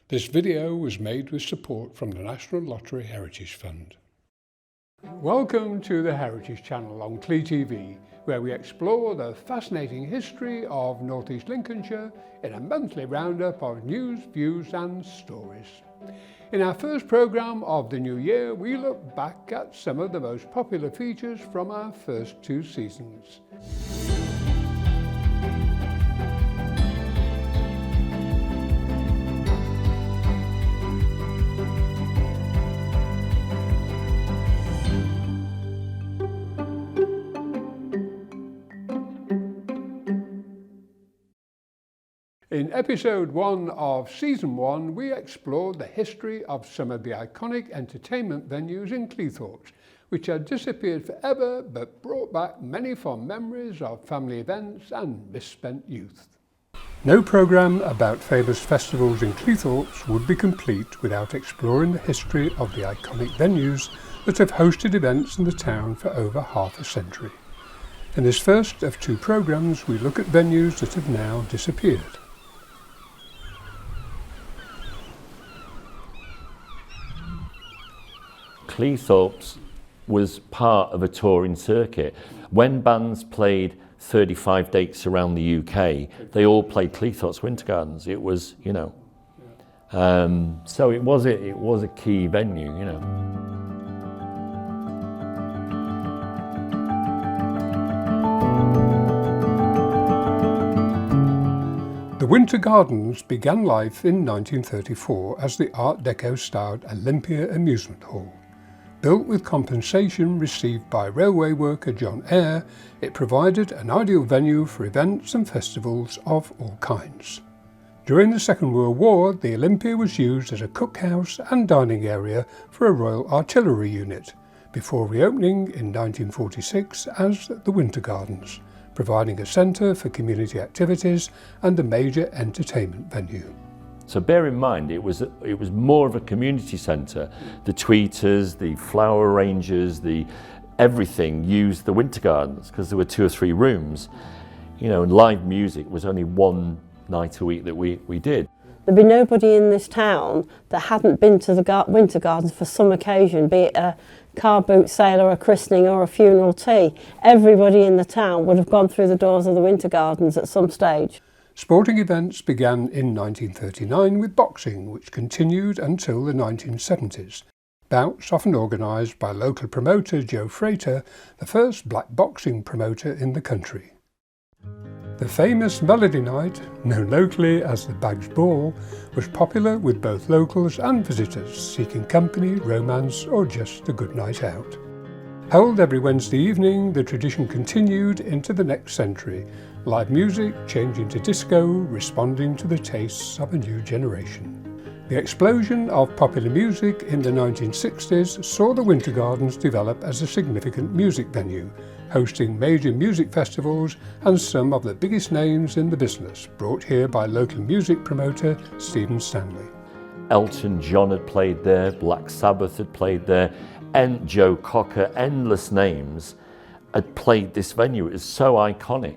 This video was made with support from the National Lottery Heritage Fund. Welcome to the Heritage Channel on CleTV, where we explore the fascinating history of North East Lincolnshire in a monthly roundup of news, views and stories. In our first programme of the new year, we look back at some of the most popular features from our first two seasons. In episode 1 of season 1, we explored the history of some of the iconic entertainment venues in Cleethorpes, which had disappeared forever but brought back many fond memories of family events and misspent youth. No programme about famous festivals in Cleethorpes would be complete without exploring the history of the iconic venues that have hosted events in the town for over half a century. In this first of two programmes, we look at venues that have now disappeared. Cleethorpes was part of a touring circuit. When bands played 35 dates around the UK, they all played Cleethorpes Winter Gardens. It was, so it was a key venue, The Winter Gardens began life in 1934 as the Art Deco-styled Olympia Amusement Hall. Built with compensation received by railway worker John Eyre, it provided an ideal venue for events and festivals of all kinds. During the Second World War, the Olympia was used as a cookhouse and dining area for a Royal Artillery unit, before reopening in 1946 as the Winter Gardens, providing a centre for community activities and a major entertainment venue. So bear in mind, it was more of a community centre. The tweeters, the flower arrangers, everything used the Winter Gardens because there were 2 or 3 rooms. And live music was only one night a week that we did. There'd be nobody in this town that hadn't been to the Winter Gardens for some occasion, be it a car boot sale or a christening or a funeral tea. Everybody in the town would have gone through the doors of the Winter Gardens at some stage. Sporting events began in 1939 with boxing, which continued until the 1970s. Bouts often organised by local promoter Joe Frater, the first black boxing promoter in the country. The famous Melody Night, known locally as the Bags Ball, was popular with both locals and visitors seeking company, romance or just a good night out. Held every Wednesday evening, the tradition continued into the next century, live music changing to disco, responding to the tastes of a new generation. The explosion of popular music in the 1960s saw the Winter Gardens develop as a significant music venue, hosting major music festivals and some of the biggest names in the business, brought here by local music promoter Stephen Stanley. Elton John had played there, Black Sabbath had played there, and Joe Cocker, endless names, had played this venue. It was so iconic.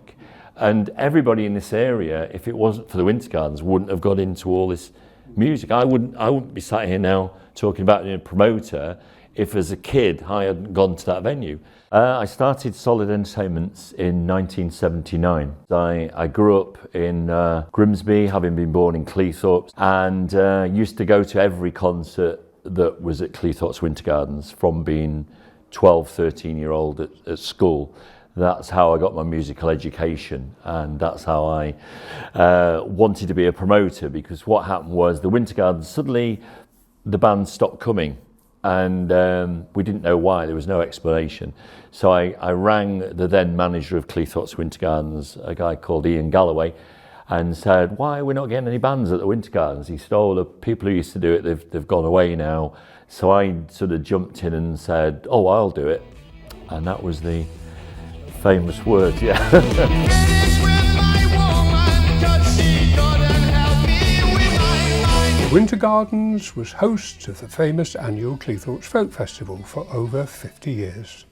And everybody in this area, if it wasn't for the Winter Gardens, wouldn't have got into all this music. I wouldn't be sat here now talking about being a promoter if as a kid I hadn't gone to that venue. I started Solid Entertainments in 1979. I grew up in Grimsby, having been born in Cleethorpes, and used to go to every concert that was at Cleethorpes Winter Gardens from being 12, 13-year-old at school. That's how I got my musical education, and that's how I wanted to be a promoter, because what happened was the Winter Gardens, suddenly the band stopped coming, and we didn't know why. There was no explanation. So I rang the then manager of Cleethorpes Winter Gardens, a guy called Ian Galloway, and said, why are we not getting any bands at the Winter Gardens? He said, oh, the people who used to do it, they've gone away now. So I sort of jumped in and said, oh, I'll do it. And that was the famous words, yeah. The Winter Gardens was host of the famous annual Cleethorpes Folk Festival for over 50 years.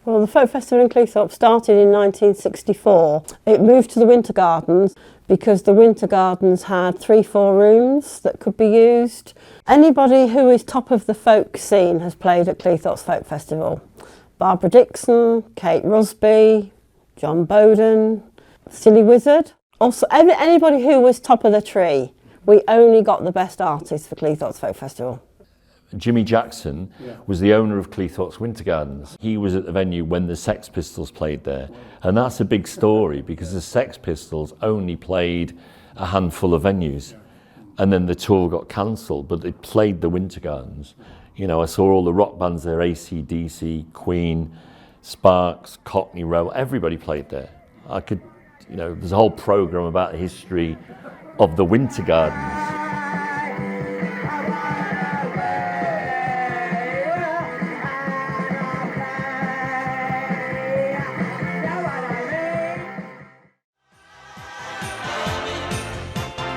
Well, the Folk Festival in Cleethorpes started in 1964. It moved to the Winter Gardens because the Winter Gardens had 3-4 rooms that could be used. Anybody who is top of the folk scene has played at Cleethorpes Folk Festival. Barbara Dixon, Kate Rusby, John Bowden, Silly Wizard. Also, anybody who was top of the tree. We only got the best artists for Cleethorpes Folk Festival. Jimmy Jackson was the owner of Cleethorpes Winter Gardens. He was at the venue when the Sex Pistols played there. And that's a big story because the Sex Pistols only played a handful of venues. And then the tour got cancelled, but they played the Winter Gardens. You know, I saw all the rock bands there, AC/DC, Queen, Sparks, Cockney Row, everybody played there. I could, you know, there's a whole programme about the history of the Winter Gardens.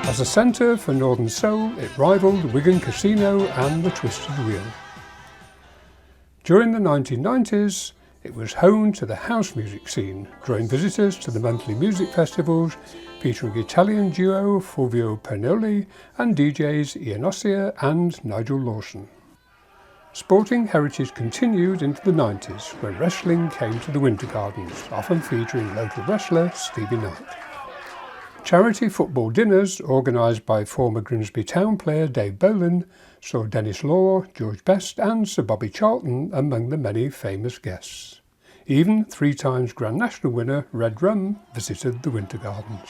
As a centre for Northern Soul, it rivalled Wigan Casino and the Twisted Wheel. During the 1990s, it was home to the house music scene, drawing visitors to the monthly music festivals featuring Italian duo Fulvio Pernoli and DJs Ian Ossier and Nigel Lawson. Sporting heritage continued into the 90s when wrestling came to the Winter Gardens, often featuring local wrestler Stevie Knight. Charity football dinners, organised by former Grimsby town player Dave Boland, saw Dennis Law, George Best and Sir Bobby Charlton among the many famous guests. Even 3 times Grand National winner Red Rum visited the Winter Gardens.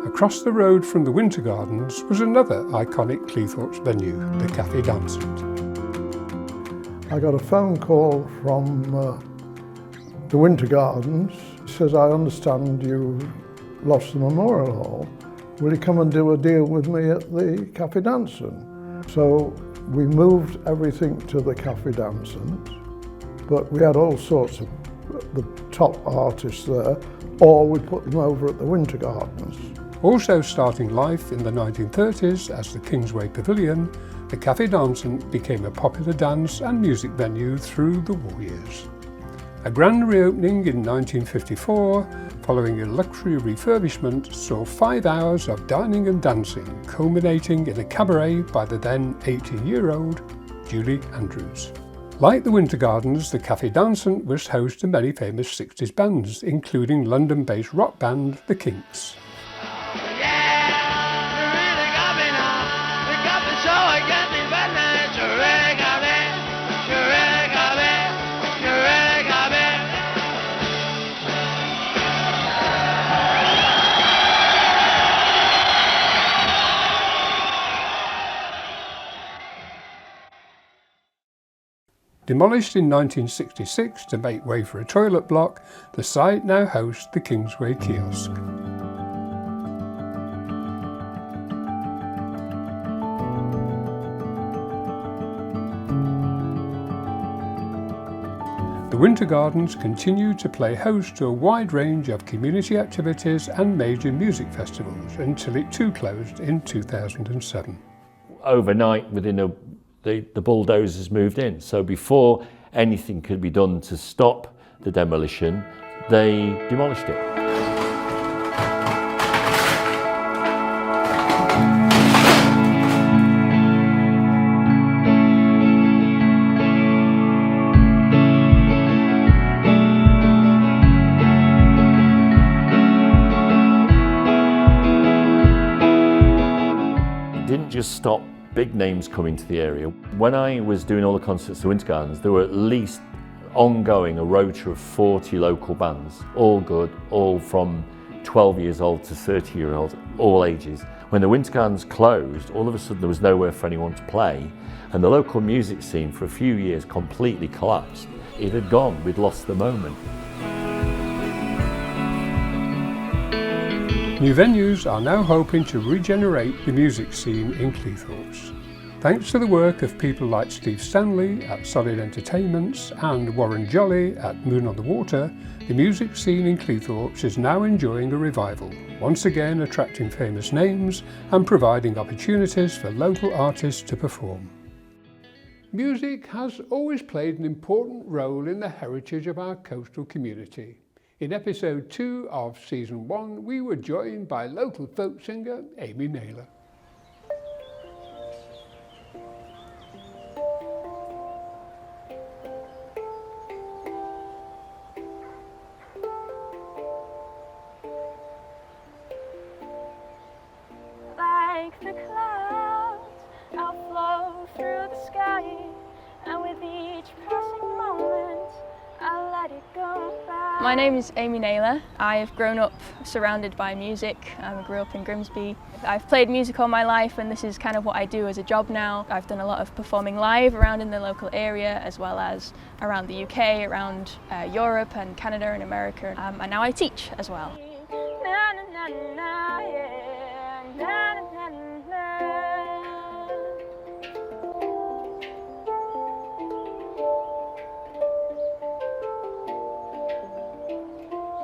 Across the road from the Winter Gardens was another iconic Cleethorpes venue, the Cafe Dansant. I got a phone call from the Winter Gardens. He says, I understand you lost the Memorial Hall. Will you come and do a deal with me at the Cafe Dansant? So we moved everything to the Cafe Dansant, but we had all sorts of the top artists there, or we put them over at the Winter Gardens. Also starting life in the 1930s as the Kingsway Pavilion, the Cafe Dansant became a popular dance and music venue through the war years. A grand reopening in 1954, following a luxury refurbishment, saw 5 hours of dining and dancing, culminating in a cabaret by the then 18-year-old Julie Andrews. Like the Winter Gardens, the Cafe Dansant was host to many famous 60s bands, including London-based rock band The Kinks. Demolished in 1966 to make way for a toilet block, the site now hosts the Kingsway Kiosk. The Winter Gardens continue to play host to a wide range of community activities and major music festivals until it too closed in 2007. Overnight, the bulldozers moved in. So before anything could be done to stop the demolition, they demolished it. Didn't just stop big names coming to the area. When I was doing all the concerts at the Winter Gardens, there were at least ongoing a rota of 40 local bands, all good, all from 12 years old to 30-year-olds, all ages. When the Winter Gardens closed, all of a sudden there was nowhere for anyone to play, and the local music scene for a few years completely collapsed. It had gone, we'd lost the moment. New venues are now hoping to regenerate the music scene in Cleethorpes. Thanks to the work of people like Steve Stanley at Solid Entertainments and Warren Jolly at Moon on the Water, the music scene in Cleethorpes is now enjoying a revival, once again attracting famous names and providing opportunities for local artists to perform. Music has always played an important role in the heritage of our coastal community. In episode 2 of season 1, we were joined by local folk singer Amy Naylor. Like the clouds, I'll flow through the sky, and with each passing moment, I'll let it go by. My name is Amy Naylor. I have grown up surrounded by music. I grew up in Grimsby. I've played music all my life, and this is kind of what I do as a job now. I've done a lot of performing live around in the local area, as well as around the UK, around Europe and Canada and America, and now I teach as well. Na, na, na, na, yeah. Na, na, na, na.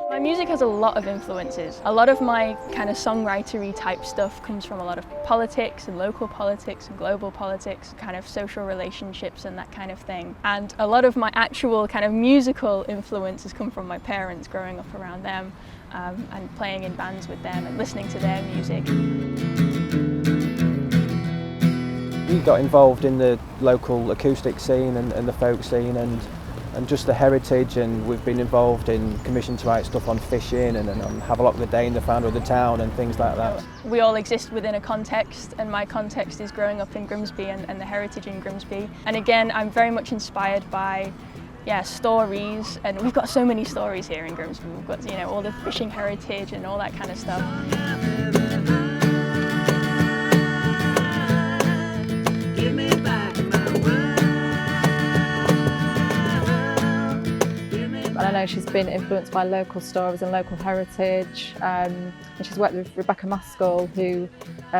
My music has a lot of influences. A lot of my kind of songwritery type stuff comes from a lot of politics and local politics and global politics, kind of social relationships and that kind of thing. And a lot of my actual kind of musical influences come from my parents, growing up around them and playing in bands with them and listening to their music. We got involved in the local acoustic scene and the folk scene and just the heritage, and we've been involved in commission to write stuff on fishing and have a lot of the day in the founder of the town and things like that. We all exist within a context, and my context is growing up in Grimsby and the heritage in Grimsby. And again, I'm very much inspired by stories, and we've got so many stories here in Grimsby. We've got, you know, all the fishing heritage and all that kind of stuff. I know she's been influenced by local stories and local heritage, and she's worked with Rebecca Maskell, who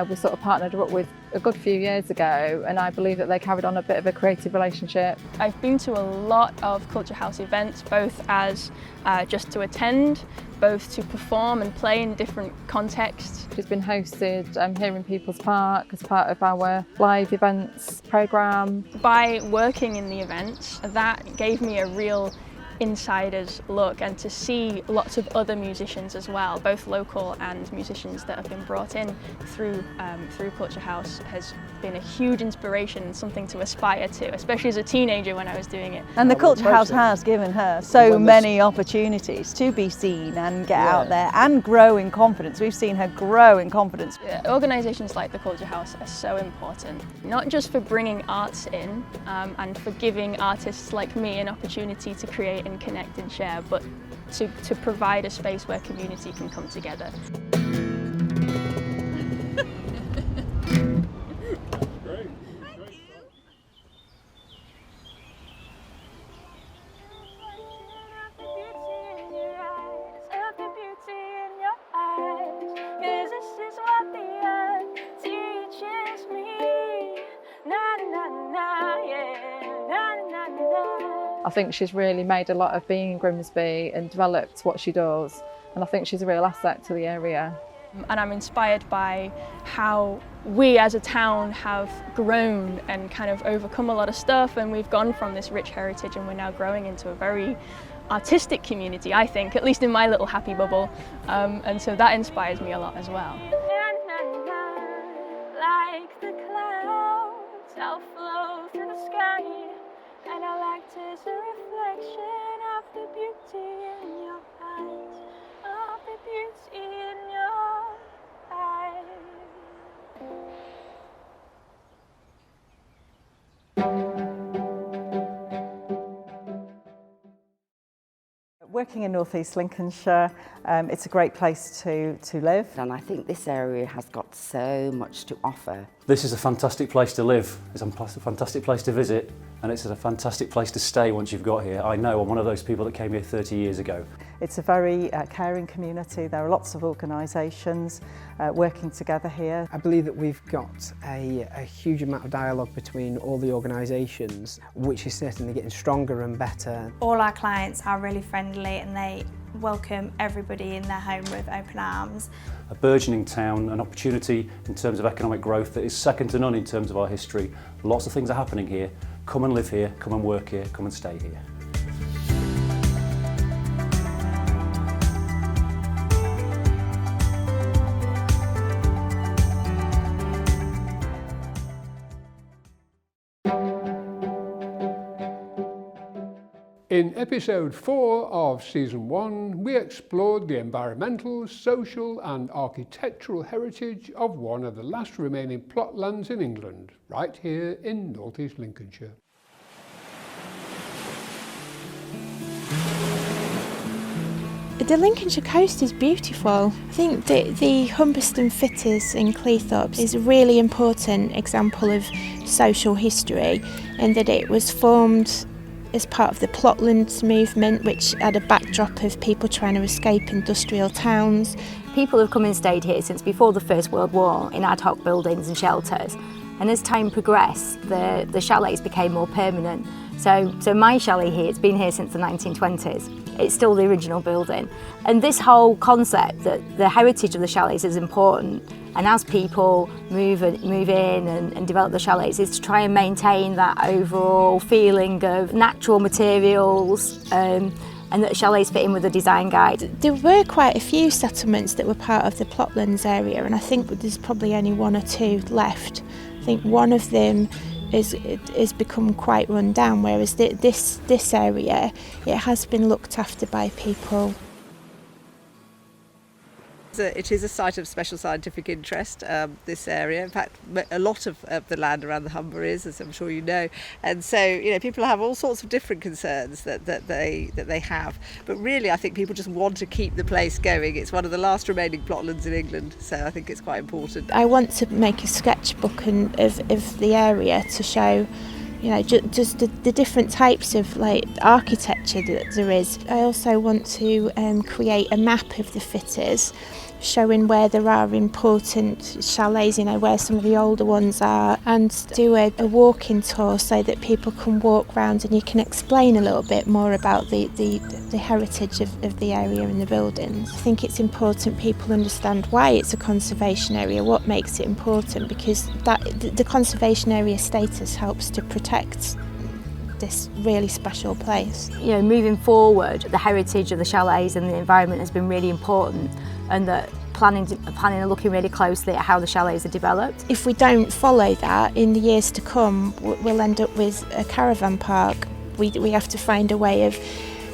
we sort of partnered up with a good few years ago, and I believe that they carried on a bit of a creative relationship. I've been to a lot of Culture House events, both as just to attend, both to perform and play in different contexts. She's been hosted here in People's Park as part of our live events programme. By working in the events, that gave me a real insider's look, and to see lots of other musicians as well, both local and musicians that have been brought in through Culture House, has been a huge inspiration and something to aspire to, especially as a teenager when I was doing it. And the Culture House has given her so many opportunities to be seen and get out there and grow in confidence. We've seen her grow in confidence. Organisations like the Culture House are so important, not just for bringing arts in and for giving artists like me an opportunity to create and connect and share, but to provide a space where community can come together. Great. I think she's really made a lot of being in Grimsby and developed what she does, and I think she's a real asset to the area. And I'm inspired by how we as a town have grown and kind of overcome a lot of stuff, and we've gone from this rich heritage and we're now growing into a very artistic community, I think, at least in my little happy bubble, and so that inspires me a lot as well. Like the clouds, I'll flow through the sky, and I'll act as a reflection of the beauty in your eyes, of the beauty in your eyes. Working in North East Lincolnshire, it's a great place to live. And I think this area has got so much to offer. This is a fantastic place to live, it's a fantastic place to visit, and it's a fantastic place to stay once you've got here. I know I'm one of those people that came here 30 years ago. It's a very caring community. There are lots of organisations working together here. I believe that we've got a huge amount of dialogue between all the organisations, which is certainly getting stronger and better. All our clients are really friendly and they welcome everybody in their home with open arms. A burgeoning town, an opportunity in terms of economic growth that is second to none in terms of our history. Lots of things are happening here. Come and live here, come and work here, come and stay here. In episode 4 of season 1, we explored the environmental, social and architectural heritage of one of the last remaining plotlands in England, right here in North East Lincolnshire. The Lincolnshire coast is beautiful. I think that the Humberston Fitties in Cleethorpes is a really important example of social history, in that it was formed as part of the plotlands movement, which had a backdrop of people trying to escape industrial towns. People have come and stayed here since before the First World War in ad hoc buildings and shelters, and as time progressed the chalets became more permanent. So my chalet here, it's been here since the 1920s. It's still the original building, and this whole concept that the heritage of the chalets is important, and as people move in and develop the chalets, is to try and maintain that overall feeling of natural materials, and that chalets fit in with the design guide. There were quite a few settlements that were part of the plotlands area, and I think there's probably only 1 or 2 left. I think one of them is become quite run down, whereas this area, it has been looked after by people. It is a site of special scientific interest, this area. In fact, a lot of the land around the Humber is, as I'm sure you know. And so, you know, people have all sorts of different concerns that they have. But really, I think people just want to keep the place going. It's one of the last remaining plotlands in England, so I think it's quite important. I want to make a sketchbook of the area to show, you know, just the different types of like architecture that there is. I also want to create a map of the Fitties, showing where there are important chalets, you know, where some of the older ones are, and do a walking tour so that people can walk around and you can explain a little bit more about the heritage of the area and the buildings. I think it's important people understand why it's a conservation area, what makes it important, because the conservation area status helps to protect this really special place. You know, moving forward, the heritage of the chalets and the environment has been really important, and that planning and looking really closely at how the chalets are developed. If we don't follow that, in the years to come, we'll end up with a caravan park. We have to find a way of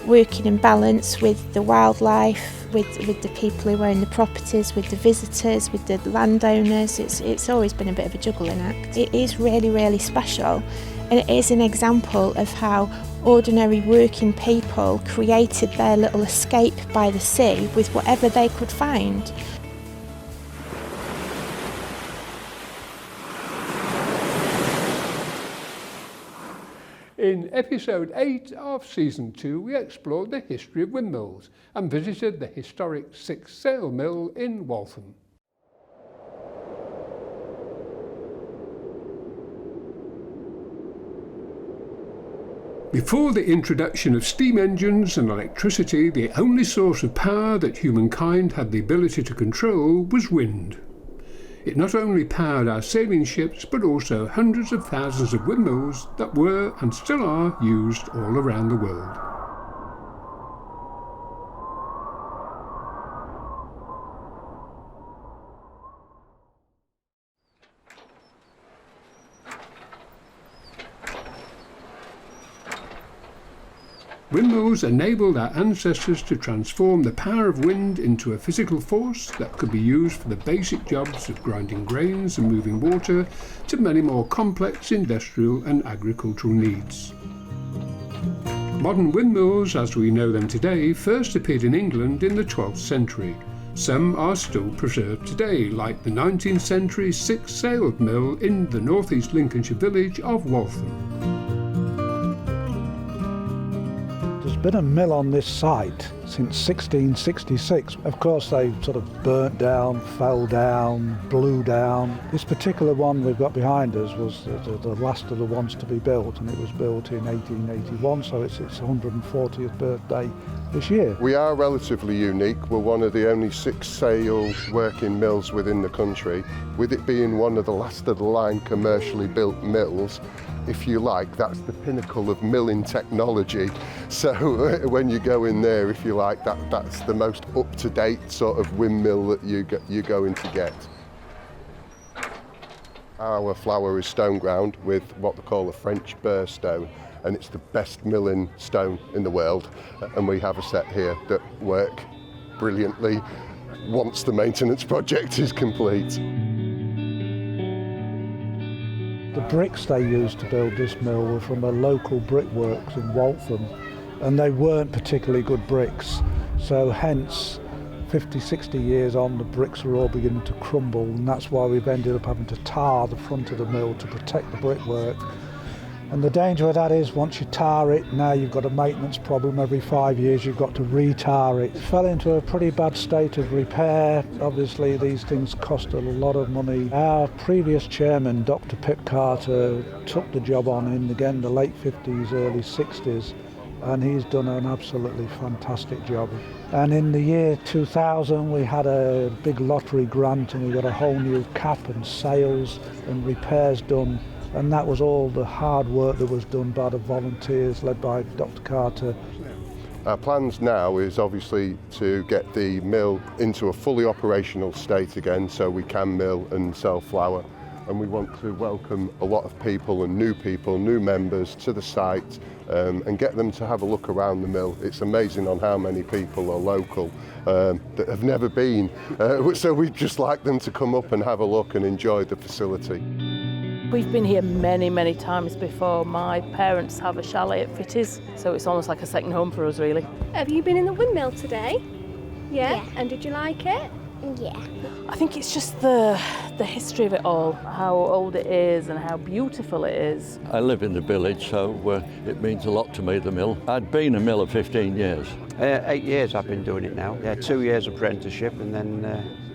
working in balance with the wildlife, with the people who own the properties, with the visitors, with the landowners. It's always been a bit of a juggling act. It is really, really special, and it is an example of how ordinary working people created their little escape by the sea with whatever they could find. In episode 8 of season 2, we explored the history of windmills and visited the historic 6-sail mill in Waltham. Before the introduction of steam engines and electricity, the only source of power that humankind had the ability to control was wind. It not only powered our sailing ships, but also hundreds of thousands of windmills that were and still are used all around the world. Windmills enabled our ancestors to transform the power of wind into a physical force that could be used for the basic jobs of grinding grains and moving water to many more complex industrial and agricultural needs. Modern windmills, as we know them today, first appeared in England in the 12th century. Some are still preserved today, like the 19th century 6-sailed mill in the northeast Lincolnshire village of Waltham. been a mill on this site since 1666. Of course, they sort of burnt down, fell down, blew down. This particular one we've got behind us was the last of the ones to be built, and it was built in 1881, so it's its 140th birthday this year. We are relatively unique. We're one of the only 6-sail working mills within the country. With it being one of the last of the line commercially built mills, if you like, that's the pinnacle of milling technology. So when you go in there, if you like, that's the most up-to-date sort of windmill that you're going to get. Our flour is stone ground with what they call a French burr stone, and it's the best milling stone in the world. And we have a set here that work brilliantly once the maintenance project is complete. The bricks they used to build this mill were from a local brickworks in Waltham, and they weren't particularly good bricks. So hence, 50, 60 years on, the bricks are all beginning to crumble, and that's why we've ended up having to tar the front of the mill to protect the brickwork. And the danger of that is once you tar it, now you've got a maintenance problem. Every 5 years you've got to re-tar it. It fell into a pretty bad state of repair. Obviously these things cost a lot of money. Our previous chairman, Dr. Pip Carter, took the job on in, again, the late 50s, early 60s, and he's done an absolutely fantastic job. And in the year 2000 we had a big lottery grant, and we got a whole new cap and sails and repairs done. And that was all the hard work that was done by the volunteers led by Dr. Carter. Our plans now is obviously to get the mill into a fully operational state again so we can mill and sell flour. And we want to welcome a lot of people, new members to the site and get them to have a look around the mill. It's amazing on how many people are local that have never been. So we'd just like them to come up and have a look and enjoy the facility. We've been here many, many times before. My parents have a chalet at Fitties, so it's almost like a second home for us, really. Have you been in the windmill today? Yeah. And did you like it? Yeah. I think it's just the history of it all, how old it is and how beautiful it is. I live in the village, so it means a lot to me, the mill. I'd been a miller 15 years. 8 years I've been doing it now. Yeah, 2 years apprenticeship, and then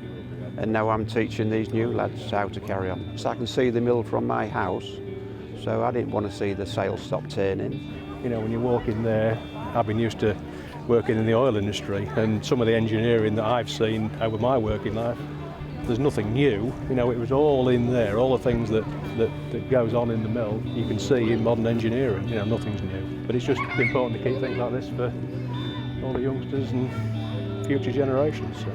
and now I'm teaching these new lads how to carry on. So I can see the mill from my house, so I didn't want to see the sails stop turning. You know, when you walk in there, I've been used to working in the oil industry, and some of the engineering that I've seen over my working life, there's nothing new. You know, it was all in there, all the things that goes on in the mill, you can see in modern engineering. You know, nothing's new. But it's just important to keep things like this for all the youngsters and future generations. So.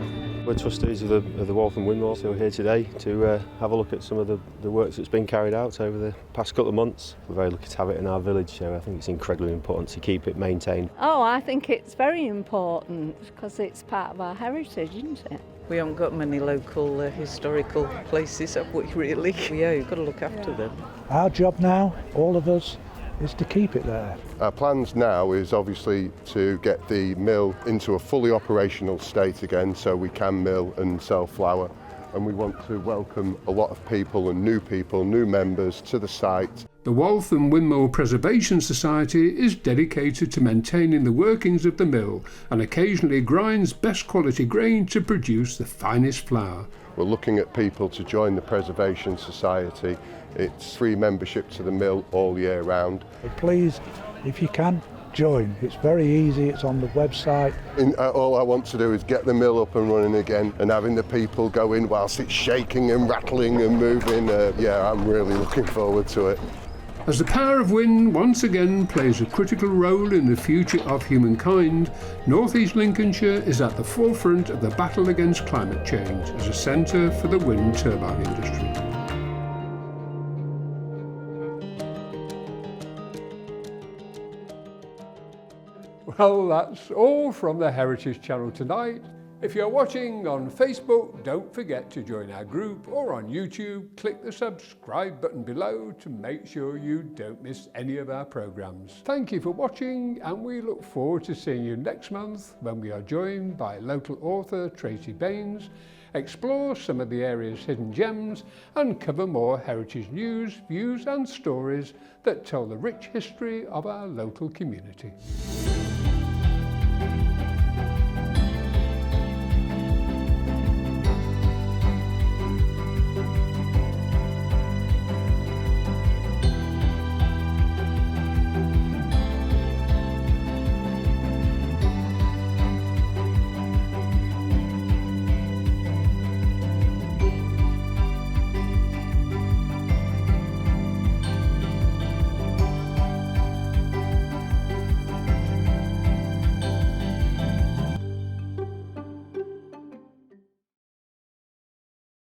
We're trustees of the Waltham Windmill, so we're here today to have a look at some of the work that's been carried out over the past couple of months. We're very lucky to have it in our village, so I think it's incredibly important to keep it maintained. Oh, I think it's very important because it's part of our heritage, isn't it? We haven't got many local historical places, have we really? Yeah, you've got to look after them. Our job now, all of us, is to keep it there. Our plans now is obviously to get the mill into a fully operational state again so we can mill and sell flour, and we want to welcome a lot of people, new members to the site. The Waltham Windmill Preservation Society is dedicated to maintaining the workings of the mill and occasionally grinds best quality grain to produce the finest flour. We're looking at people to join the Preservation Society. It's free membership to the mill all year round. Please, if you can, join. It's very easy, it's on the website. All I want to do is get the mill up and running again, and having the people go in whilst it's shaking and rattling and moving. Yeah, I'm really looking forward to it. As the power of wind once again plays a critical role in the future of humankind, North East Lincolnshire is at the forefront of the battle against climate change as a centre for the wind turbine industry. Well, that's all from the Heritage Channel tonight. If you're watching on Facebook, don't forget to join our group, or on YouTube, click the subscribe button below to make sure you don't miss any of our programmes. Thank you for watching, and we look forward to seeing you next month when we are joined by local author Tracy Baines, explore some of the area's hidden gems, and cover more heritage news, views and stories that tell the rich history of our local community.